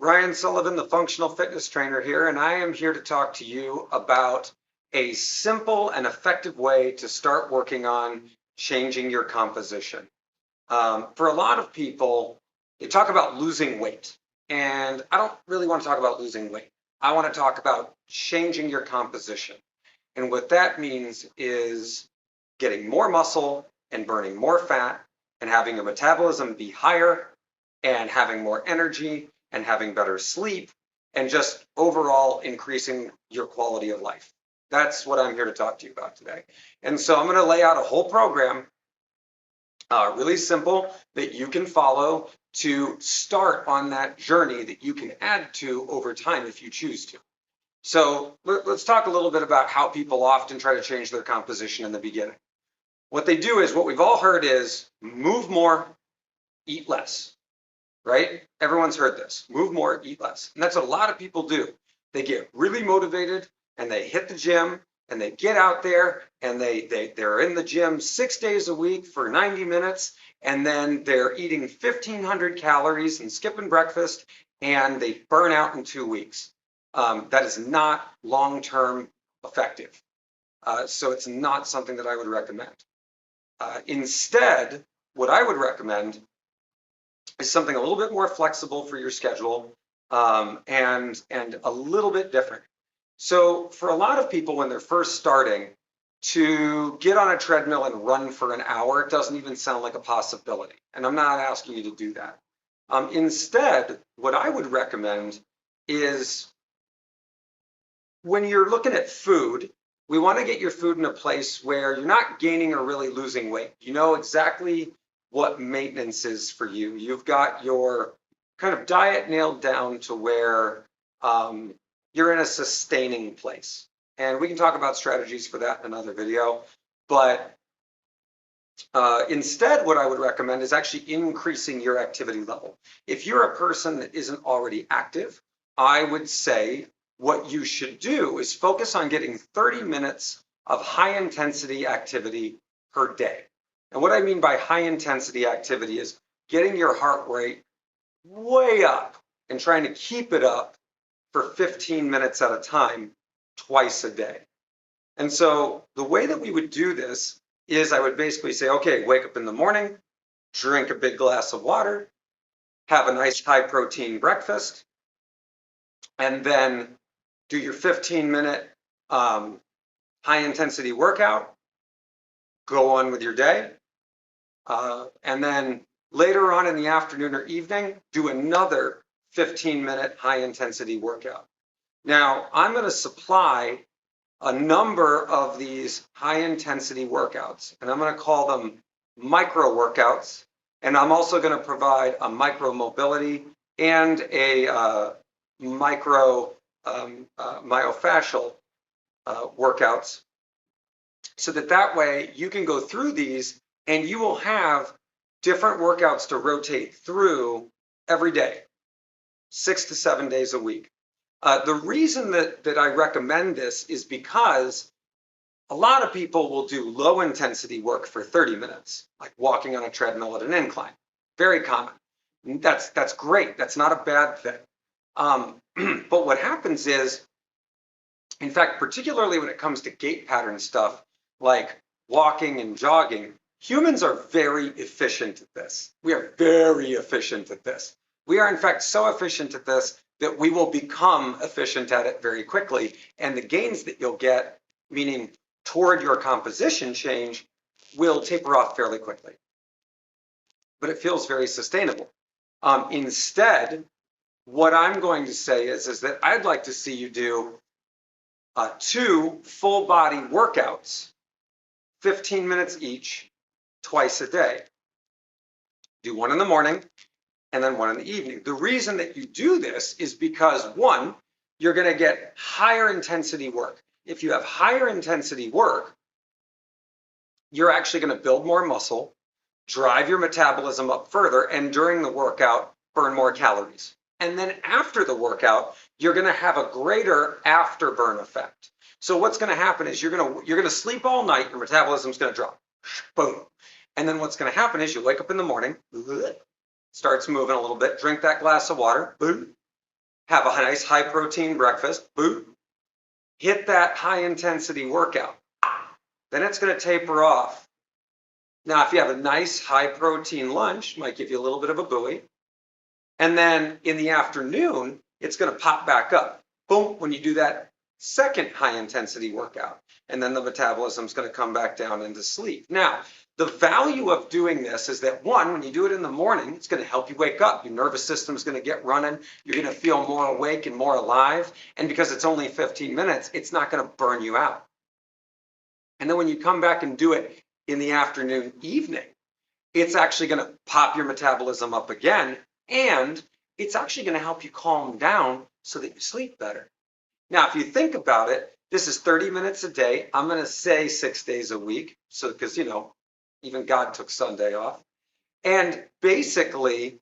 Ryan Sullivan, the functional fitness trainer here, and I am here to talk to you about a simple and effective way to start working on changing your composition. For a lot of people, they talk about losing weight, and I don't really want to talk about losing weight. I want to talk about changing your composition. And what that means is getting more muscle and burning more fat and having your metabolism be higher and having more energy and having better sleep and just overall increasing your quality of life. That's what I'm here to talk to you about today. And so I'm going to lay out a whole program, really simple, that you can follow to start on that journey that you can add to over time if you choose to. So let's talk a little bit about how people often try to change their composition in the beginning. What they do is what we've all heard is move more, eat less, right? Everyone's heard this, move more, eat less. And that's what a lot of people do. They get really motivated and they hit the gym and they get out there and they're in the gym 6 days a week for 90 minutes. And then they're eating 1,500 calories and skipping breakfast and they burn out in 2 weeks. That is not long-term effective. So it's not something that I would recommend. Instead, what I would recommend is something a little bit more flexible for your schedule and a little bit different. So for a lot of people when they're first starting, to get on a treadmill and run for an hour doesn't even sound like a possibility. And I'm not asking you to do that. Instead, what I would recommend is when you're looking at food, we want to get your food in a place where you're not gaining or really losing weight. You know exactly what maintenance is for you. You've got your kind of diet nailed down to where you're in a sustaining place. And we can talk about strategies for that in another video. But instead, what I would recommend is actually increasing your activity level. If you're a person that isn't already active, I would say what you should do is focus on getting 30 minutes of high intensity activity per day. And what I mean by high intensity activity is getting your heart rate way up and trying to keep it up for 15 minutes at a time, twice a day. And so the way that we would do this is I would basically say, okay, wake up in the morning, drink a big glass of water, have a nice high protein breakfast, and then do your 15-minute high intensity workout, go on with your day, and then later on in the afternoon or evening, do another 15-minute high intensity workout. Now, I'm going to supply a number of these high intensity workouts, and I'm going to call them micro workouts, and I'm also going to provide a micro mobility and a micro myofascial workouts, so that way you can go through these and you will have different workouts to rotate through every day, 6 to 7 days a week. The reason that I recommend this is because a lot of people will do low intensity work for 30 minutes, like walking on a treadmill at an incline. Very common. That's great. That's not a bad thing. But what happens is, in fact, particularly when it comes to gait pattern stuff, like walking and jogging, humans are very efficient at this. We are very efficient at this. We are, in fact, so efficient at this that we will become efficient at it very quickly. And the gains that you'll get, meaning toward your composition change, will taper off fairly quickly. But it feels very sustainable. Instead, what I'm going to say is that I'd like to see you do 2 full body workouts, 15 minutes each, twice a day. Do one in the morning and then one in the evening. The reason that you do this is because, one, you're going to get higher intensity work. If you have higher intensity work, you're actually going to build more muscle, drive your metabolism up further, and during the workout, burn more calories. And then after the workout, you're going to have a greater afterburn effect. So what's going to happen is you're going to sleep all night, your metabolism's going to drop. Boom. And then what's going to happen is you wake up in the morning, starts moving a little bit, drink that glass of water, boom, have a nice high protein breakfast, boot, hit that high intensity workout. Then it's going to taper off. Now, if you have a nice high protein lunch, might give you a little bit of a buoy. And then in the afternoon, it's going to pop back up. Boom, when you do that second high intensity workout. And then the metabolism is going to come back down into sleep. Now, the value of doing this is that, one, when you do it in the morning, it's going to help you wake up. Your nervous system is going to get running. You're going to feel more awake and more alive. And because it's only 15 minutes, it's not going to burn you out. And then when you come back and do it in the afternoon, evening, it's actually going to pop your metabolism up again. And it's actually going to help you calm down so that you sleep better. Now, if you think about it, this is 30 minutes a day. I'm going to say 6 days a week. So, because, you know, even God took Sunday off. And basically,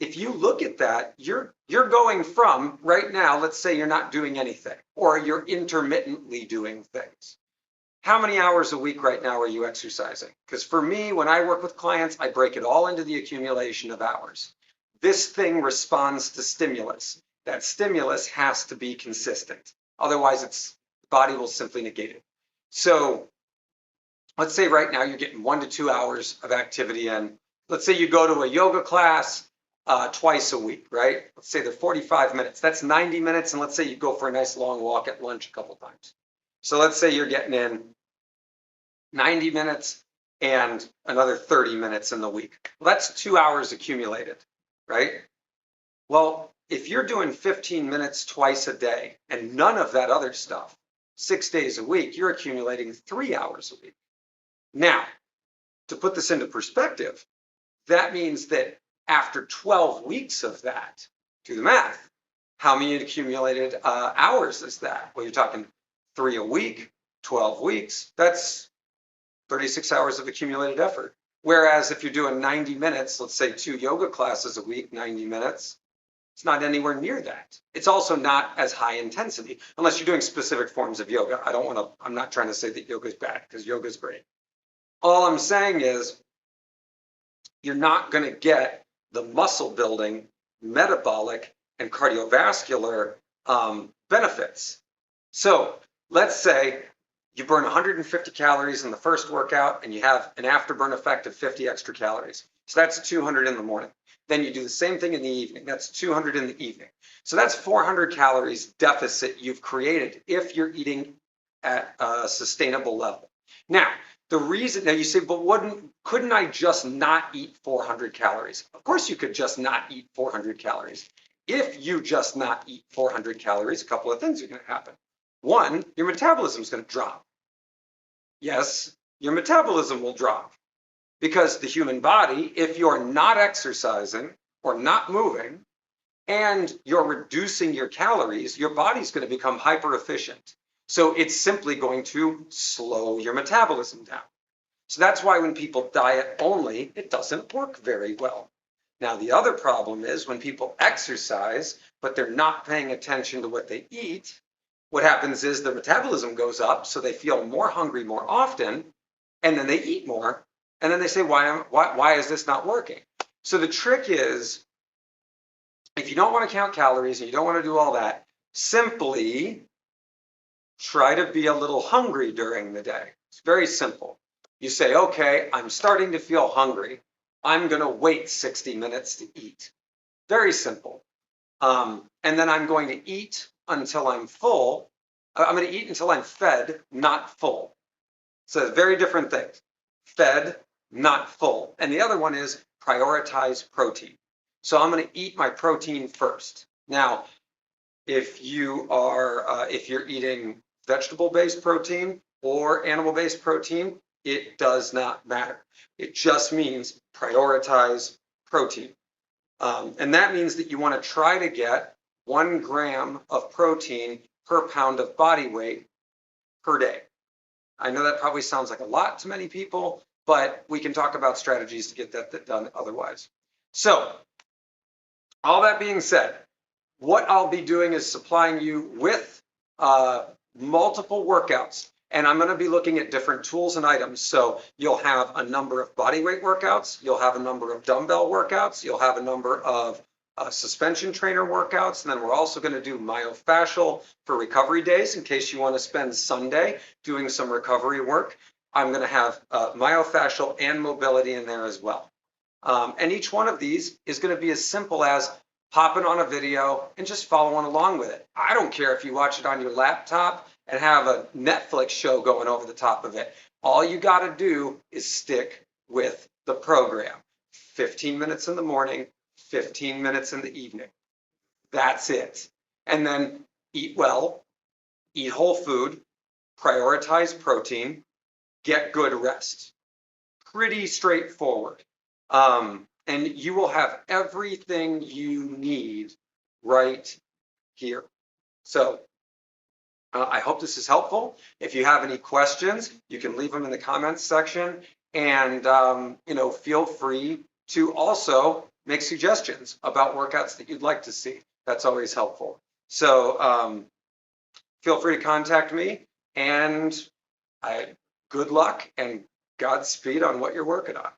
if you look at that, you're going from right now, let's say you're not doing anything or you're intermittently doing things. How many hours a week right now are you exercising? Because for me, when I work with clients, I break it all into the accumulation of hours. This thing responds to stimulus. That stimulus has to be consistent. Otherwise, the body will simply negate it. So let's say right now you're getting 1 to 2 hours of activity in. Let's say you go to a yoga class twice a week, right? Let's say they're 45 minutes. That's 90 minutes. And let's say you go for a nice long walk at lunch a couple times. So let's say you're getting in 90 minutes and another 30 minutes in the week. Well, that's 2 hours accumulated, right? Well, if you're doing 15 minutes twice a day and none of that other stuff, 6 days a week, you're accumulating 3 hours a week. Now, to put this into perspective, that means that after 12 weeks of that, do the math, how many accumulated hours is that? Well, you're talking 3 a week, 12 weeks, that's 36 hours of accumulated effort. Whereas if you're doing 90 minutes, let's say 2 yoga classes a week, 90 minutes, it's not anywhere near that. It's also not as high intensity, unless you're doing specific forms of yoga. I'm not trying to say that yoga is bad, because yoga is great. All I'm saying is you're not going to get the muscle building, metabolic, and cardiovascular benefits. So let's say you burn 150 calories in the first workout and you have an afterburn effect of 50 extra calories. So that's 200 in the morning. Then you do the same thing in the evening. That's 200 in the evening. So that's 400 calories deficit you've created if you're eating at a sustainable level. Now you say, but couldn't I just not eat 400 calories? Of course you could just not eat 400 calories. If you just not eat 400 calories, a couple of things are going to happen. One, your metabolism is going to drop. Yes, your metabolism will drop because the human body, if you're not exercising or not moving and you're reducing your calories, your body's going to become hyper efficient. So it's simply going to slow your metabolism down. So that's why when people diet only, it doesn't work very well. Now, the other problem is when people exercise, but they're not paying attention to what they eat, what happens is the metabolism goes up, so they feel more hungry more often, and then they eat more, and then they say, why is this not working? So the trick is, if you don't want to count calories and you don't want to do all that, simply try to be a little hungry during the day. It's very simple. You say, okay, I'm starting to feel hungry. I'm going to wait 60 minutes to eat. Very simple. And then I'm going to eat until I'm full. I'm going to eat until I'm fed, not full. So very different things. Fed, not full. And the other one is prioritize protein. So I'm going to eat my protein first. Now, if you're eating vegetable-based protein or animal-based protein, it does not matter. It just means prioritize protein. And that means that you want to try to get 1 gram of protein per pound of body weight per day. I know that probably sounds like a lot to many people, but we can talk about strategies to get that done otherwise. So, all that being said, what I'll be doing is supplying you with multiple workouts, and I'm going to be looking at different tools and items. So you'll have a number of body weight workouts, you'll have a number of dumbbell workouts, you'll have a number of suspension trainer workouts, and then we're also going to do myofascial for recovery days in case you want to spend Sunday doing some recovery work. I'm going to have myofascial and mobility in there as well. And each one of these is going to be as simple as popping on a video and just following along with it. I don't care if you watch it on your laptop and have a Netflix show going over the top of it. All you got to do is stick with the program. 15 minutes in the morning, 15 minutes in the evening. That's it. And then eat well, eat whole food, prioritize protein, get good rest. Pretty straightforward. And you will have everything you need right here. So I hope this is helpful. If you have any questions, you can leave them in the comments section, and feel free to also make suggestions about workouts that you'd like to see. That's always helpful. So feel free to contact me, and good luck and Godspeed on what you're working on.